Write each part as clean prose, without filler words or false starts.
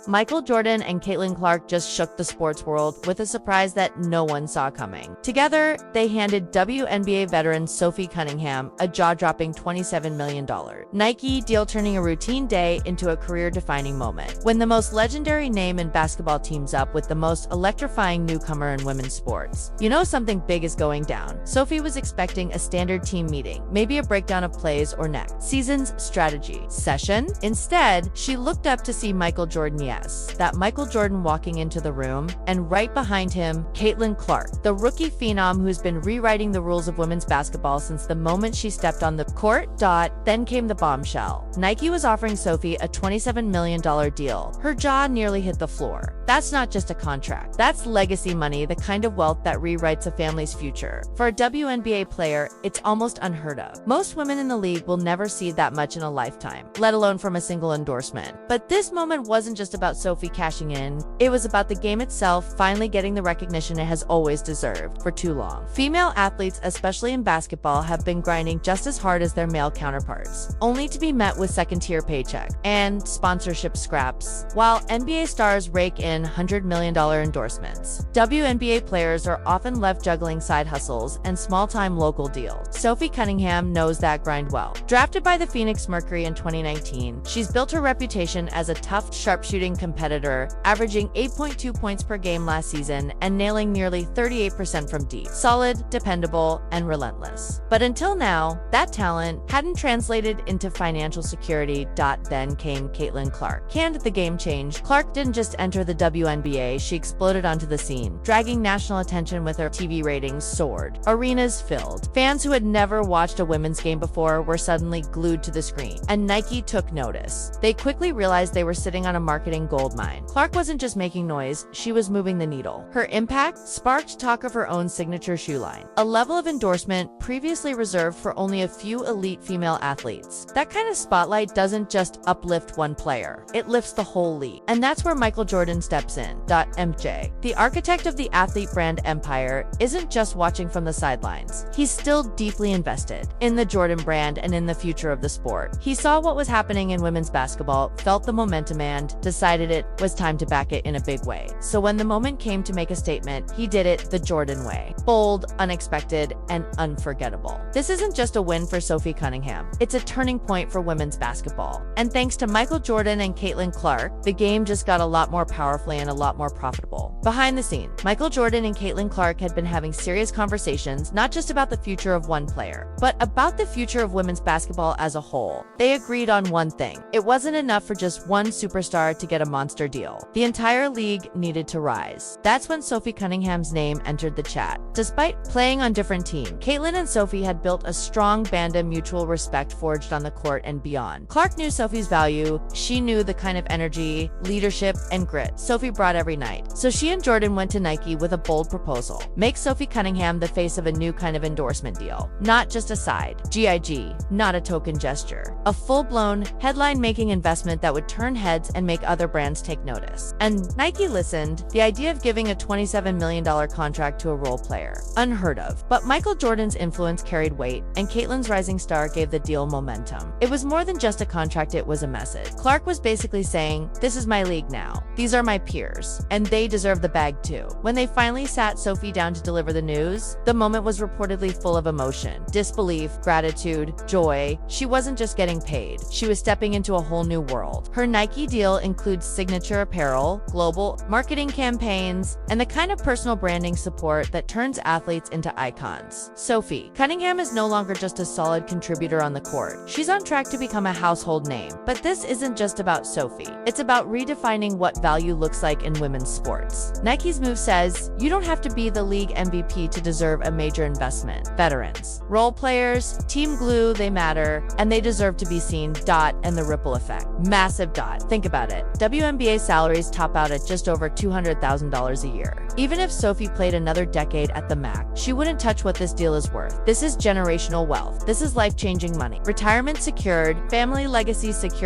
Michael Jordan and Caitlin Clark just shook the sports world with a surprise that no one saw coming. Together, they handed WNBA veteran Sophie Cunningham a jaw-dropping $27 million Nike deal, turning a routine day into a career-defining moment. When the most legendary name in basketball teams up with the most electrifying newcomer in women's sports, you know something big is going down. Sophie was expecting a standard team meeting, maybe a breakdown of plays or next season's strategy session. Instead, she looked up to see Michael Jordan. Yes, that Michael Jordan walking into the room, and right behind him, Caitlin Clark, the rookie phenom who's been rewriting the rules of women's basketball since the moment she stepped on the court. Then came the bombshell. Nike was offering Sophie a $27 million deal. Her jaw nearly hit the floor. That's not just a contract. That's legacy money, the kind of wealth that rewrites a family's future. For a WNBA player, it's almost unheard of. Most women in the league will never see that much in a lifetime, let alone from a single endorsement. But this moment wasn't just about Sophie cashing in. It was about the game itself finally getting the recognition it has always deserved for too long. Female athletes, especially in basketball, have been grinding just as hard as their male counterparts, only to be met with second-tier paycheck and sponsorship scraps. While NBA stars rake in $100 million endorsements, WNBA players are often left juggling side hustles and small-time local deals. Sophie Cunningham knows that grind well. Drafted by the Phoenix Mercury in 2019, she's built her reputation as a tough, sharpshooting competitor, averaging 8.2 points per game last season and nailing nearly 38% from deep. Solid, dependable, and relentless. But until now, that talent hadn't translated into financial security. Then came Caitlin Clark. Can the game change? Clark didn't just enter the WNBA, she exploded onto the scene, dragging national attention with her TV ratings soared. Arenas filled. Fans who had never watched a women's game before were suddenly glued to the screen, and Nike took notice. They quickly realized they were sitting on a marketing goldmine. Clark wasn't just making noise, she was moving the needle. Her impact sparked talk of her own signature shoe line, a level of endorsement previously reserved for only a few elite female athletes. That kind of spotlight doesn't just uplift one player, it lifts the whole league. And that's where Michael Jordan steps in. MJ, the architect of the athlete brand empire, isn't just watching from the sidelines. He's still deeply invested in the Jordan brand and in the future of the sport. He saw what was happening in women's basketball, felt the momentum, and decided it was time to back it in a big way. So when the moment came to make a statement, he did it the Jordan way. Bold, unexpected, and unforgettable. This isn't just a win for Sophie Cunningham. It's a turning point for women's basketball. And thanks to Michael Jordan and Caitlin Clark, the game just got a lot more powerfully and a lot more profitable. Behind the scenes, Michael Jordan and Caitlin Clark had been having serious conversations, not just about the future of one player, but about the future of women's basketball as a whole. They agreed on one thing. It wasn't enough for just one superstar to get a monster deal. The entire league needed to rise. That's when Sophie Cunningham's name entered the chat. Despite playing on different teams, Caitlin and Sophie had built a strong band of mutual respect forged on the court and beyond. Clark knew Sophie's value. She knew the kind of energy, leadership, and grit Sophie brought every night. So she and Jordan went to Nike with a bold proposal. Make Sophie Cunningham the face of a new kind of endorsement deal. Not just a side GIG, not a token gesture. A full-blown, headline-making investment that would turn heads and make other brands take notice. And Nike listened. The idea of giving a $27 million contract to a role player, unheard of. But Michael Jordan's influence carried weight, and Caitlin's rising star gave the deal momentum. It was more than just a contract, it was a message. Clark was basically saying, this is my league now. These are my peers, and they deserve the bag too. When they finally sat Sophie down to deliver the news, the moment was reportedly full of emotion, disbelief, gratitude, joy. She wasn't just getting paid, she was stepping into a whole new world. Her Nike deal includes signature apparel, global marketing campaigns, and the kind of personal branding support that turns athletes into icons. Sophie Cunningham is no longer just a solid contributor on the court. She's on track to become a household name. But this isn't just about Sophie. It's about redefining what value looks like in women's sports. Nike's move says, you don't have to be the league MVP to deserve a major investment. Veterans, role players, team glue, they matter, and they deserve to be seen. And the ripple effect. Massive. Think about it. WNBA salaries top out at just over $200,000 a year. Even if Sophie played another decade at the max, she wouldn't touch what this deal is worth. This is generational wealth. This is life-changing money. Retirement secured, family legacy secured.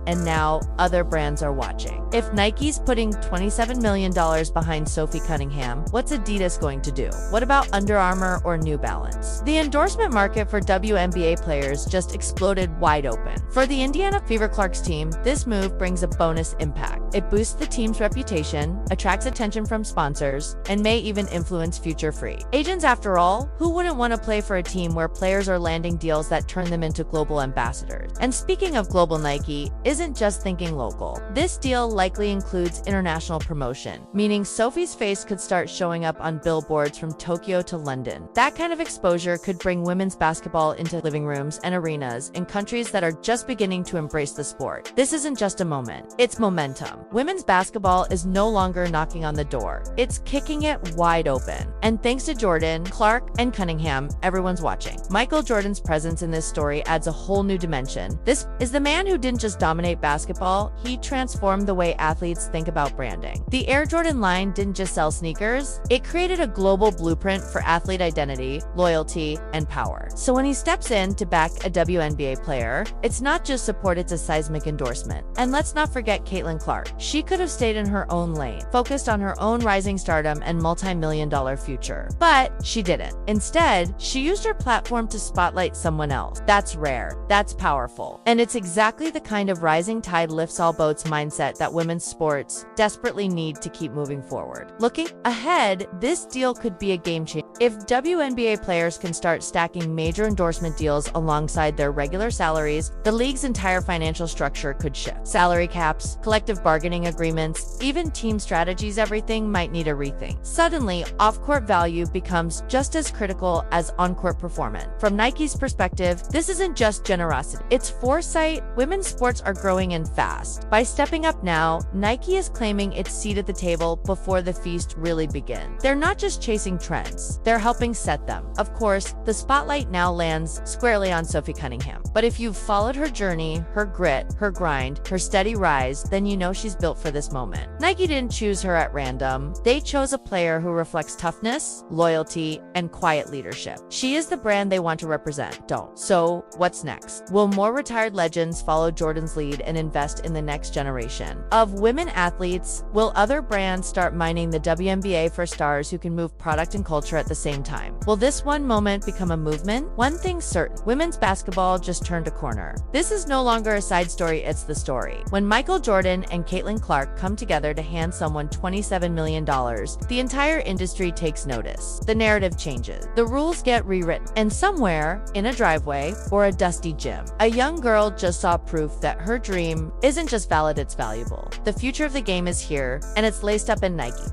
And now other brands are watching. If Nike's putting $27 million behind Sophie Cunningham, what's Adidas going to do? What about Under Armour or New Balance? The endorsement market for WNBA players just exploded wide open. For the Indiana Fever Clarks team, this move brings a bonus impact. It boosts the team's reputation, attracts attention from sponsors, and may even influence future free agents. After all, who wouldn't want to play for a team where players are landing deals that turn them into global ambassadors? And speaking of global, Nike isn't just thinking local. This deal likely includes international promotion, meaning Sophie's face could start showing up on billboards from Tokyo to London. That kind of exposure could bring women's basketball into living rooms and arenas in countries that are just beginning to embrace the sport. This isn't just a moment, it's momentum. Women's basketball is no longer knocking on the door, it's kicking it wide open. And thanks to Jordan, Clark, and Cunningham, everyone's watching. Michael Jordan's presence in this story adds a whole new dimension. This is the man who didn't just dominate basketball, he transformed the way athletes think about branding. The Air Jordan line didn't just sell sneakers, it created a global blueprint for athlete identity, loyalty, and power. So when he steps in to back a WNBA player, it's not just support, it's a seismic endorsement. And let's not forget Caitlin Clark. She could have stayed in her own lane, focused on her own rising stardom and multi-million-dollar future. But she didn't. Instead, she used her platform to spotlight someone else. That's rare, that's powerful. And it's exactly the kind of rising tide lifts all boats mindset that women's sports desperately need to keep moving forward. Looking ahead, this deal could be a game changer. If WNBA players can start stacking major endorsement deals alongside their regular salaries, the league's entire financial structure could shift. Salary caps, collective bargaining agreements, even team strategies, everything might need a rethink. Suddenly, off-court value becomes just as critical as on-court performance. From Nike's perspective, this isn't just generosity, it's foresight. Women's sports are growing in fast. By stepping up now, Nike is claiming its seat at the table before the feast really begins. They're not just chasing trends, they're helping set them. Of course, the spotlight now lands squarely on Sophie Cunningham. But if you've followed her journey, her grit, her grind, her steady rise, then you know she's built for this moment. Nike didn't choose her at random. They chose a player who reflects toughness, loyalty, and quiet leadership. She is the brand they want to represent. Don't. So, what's next? Will more retired legends follow Jordan's lead and invest in the next generation of women athletes? Will other brands start mining the WNBA for stars who can move product and culture at the same time? Will this one moment become a movement? One thing's certain, women's basketball just turned a corner. This is no longer a side story, it's the story. When Michael Jordan and Caitlin Clark come together to hand someone $27 million, the entire industry takes notice. The narrative changes. The rules get rewritten. And somewhere, in a driveway or a dusty gym, a young girl just saw proof that her dream isn't just valid, it's valuable. The future of the game is here, and it's laced up in Nike.